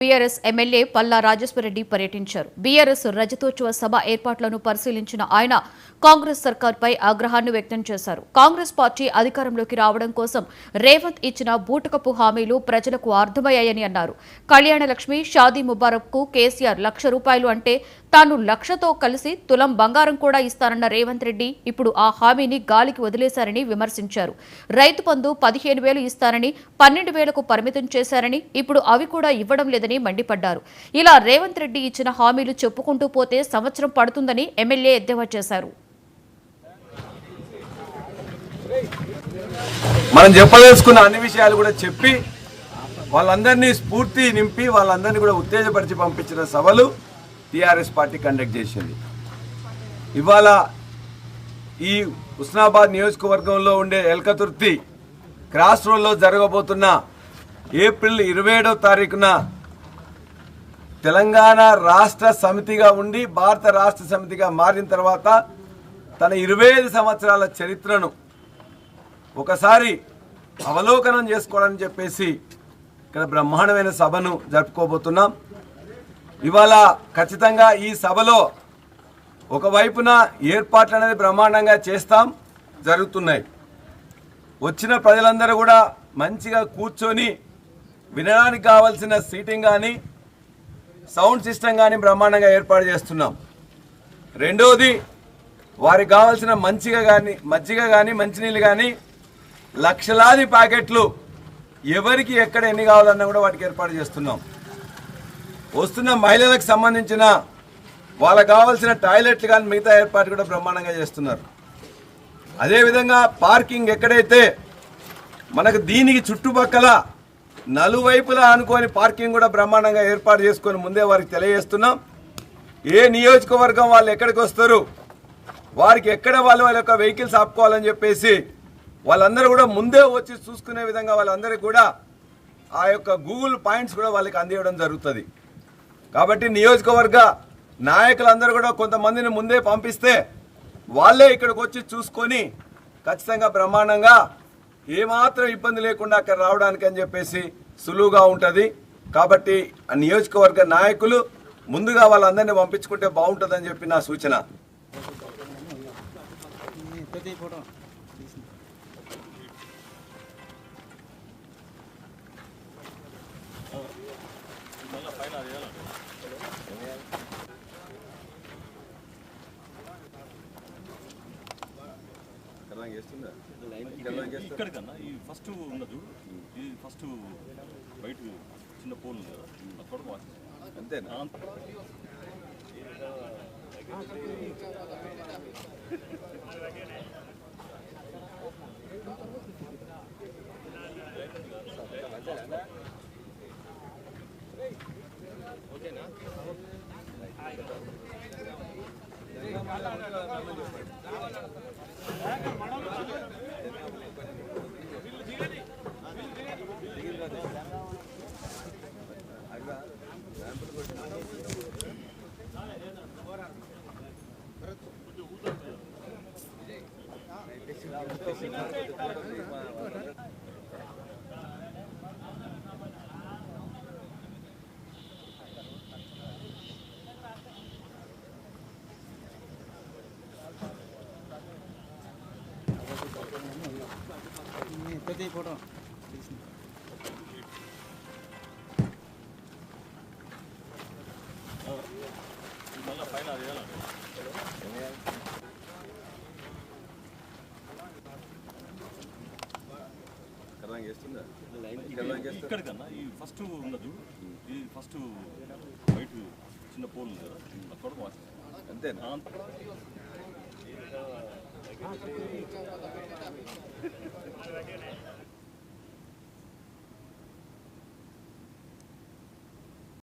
BRS MLA Palla Rajeshwar Reddy పర్యటించారు. BRS రజతోత్సవ సభ ఏర్పాట్లను పరిశీలించిన ఆయన కాంగ్రెస్ సర్కార్పై ఆగ్రహాన్ని వ్యక్తం చేశారు. కాంగ్రెస్ పార్టీ అధికారంలోకి రావడం కోసం రేవంత్ ఇచ్చిన బూటకపు హామీలు ప్రజలకు అర్థమయ్యాయని అన్నారు. కళ్యాణ లక్ష్మి, షాదీ ముబారక్ కు కేసీఆర్ ₹1,00,000 అంటే తాను 1,00,000తో కలిసి తులం బంగారం కూడా ఇస్తానన్న రేవంత్ రెడ్డి ఇప్పుడు ఆ హామీని గాలికి వదిలేశారని విమర్శించారు. రైతు బంధు 15,000 ఇస్తానని 12,000కు పరిమితం చేశారని, ఇప్పుడు అవి కూడా ఇవ్వడం లేదని మండిపడ్డారు. ఇలా రేవంత్ రెడ్డి ఇచ్చిన హామీలు చెప్పుకుంటూ పోతే సంవత్సరం పడుతుందని ఎమ్మెల్యే ఎద్దేవా చేశారు. మనం చెప్పదలుచుకున్న అన్ని విషయాలు కూడా చెప్పి వాళ్ళందరినీ స్ఫూర్తి నింపి వాళ్ళందరినీ కూడా ఉత్తేజపరిచి పంపించిన సభలు టీఆర్ఎస్ పార్టీ కండక్ట్ చేసింది. ఇవాళ ఈ హుస్నాబాద్ నియోజకవర్గంలో ఉండే ఎల్కతుర్తి క్రాస్ రోడ్లో జరగబోతున్న ఏప్రిల్ 27వ తారీఖున తెలంగాణ రాష్ట్ర సమితిగా ఉండి భారత రాష్ట్ర సమితిగా మారిన తర్వాత తన 25 సంవత్సరాల చరిత్రను ఒకసారి అవలోకనం చేసుకోవాలని చెప్పేసి ఇక్కడ బ్రహ్మాండమైన సభను జరుపుకోబోతున్నాం. ఇవాళ ఖచ్చితంగా ఈ సభలో ఒకవైపున ఏర్పాట్లు అనేది బ్రహ్మాండంగా చేస్తాం, జరుగుతున్నాయి. వచ్చిన ప్రజలందరూ కూడా మంచిగా కూర్చొని వినడానికి కావాల్సిన సీటింగ్ కానీ సౌండ్ సిస్టమ్ కానీ బ్రహ్మాండంగా ఏర్పాటు చేస్తున్నాం. రెండవది వారికి కావాల్సిన మజ్జిగ కానీ మంచినీళ్ళు కానీ లక్షలాది ప్యాకెట్లు ఎవరికి ఎక్కడ ఎన్ని కావాలన్నా కూడా వాటికి ఏర్పాటు చేస్తున్నాం. వస్తున్న మహిళలకు సంబంధించిన వాళ్ళకు కావాల్సిన టాయిలెట్లు కానీ మిగతా ఏర్పాటు కూడా బ్రహ్మాండంగా చేస్తున్నారు. అదేవిధంగా పార్కింగ్ ఎక్కడైతే మనకు దీనికి చుట్టుపక్కల నలువైపులా అనుకోని పార్కింగ్ కూడా బ్రహ్మాండంగా ఏర్పాటు చేసుకొని ముందే వారికి తెలియజేస్తున్నాం. ఏ నియోజకవర్గం వాళ్ళు ఎక్కడికి వస్తారు, వారికి ఎక్కడ వాళ్ళ యొక్క వెహికల్స్ ఆపుకోవాలని చెప్పేసి వాళ్ళందరూ కూడా ముందే వచ్చి చూసుకునే విధంగా వాళ్ళందరికీ కూడా ఆ యొక్క గూగుల్ పాయింట్స్ కూడా వాళ్ళకి అందివ్వడం జరుగుతుంది. కాబట్టి నియోజకవర్గ నాయకులందరూ కూడా కొంతమందిని ముందే పంపిస్తే వాళ్ళే ఇక్కడికి వచ్చి చూసుకొని ఖచ్చితంగా బ్రహ్మాండంగా ఏమాత్రం ఇబ్బంది లేకుండా అక్కడ రావడానికి అని చెప్పేసి సులువుగా ఉంటుంది. కాబట్టి ఆ నియోజకవర్గ నాయకులు ముందుగా వాళ్ళందరినీ పంపించుకుంటే బాగుంటుందని చెప్పి నా సూచన. ఇక్కడ కన్నా ఈ ఫస్ట్ ఉండదు, ఈ ఫస్ట్ బయట చిన్న పోల్ ఉంది కదా, అక్కడ అంతేనా? ఓకేనా? ఫోటో మళ్ళీ పైన ఇక్కడ కన్నా ఈ ఫస్ట్ ఉండదు, ఈ ఫస్ట్ బయట చిన్న పోల్ ఉంది కదా, అక్కడ అంతేనా?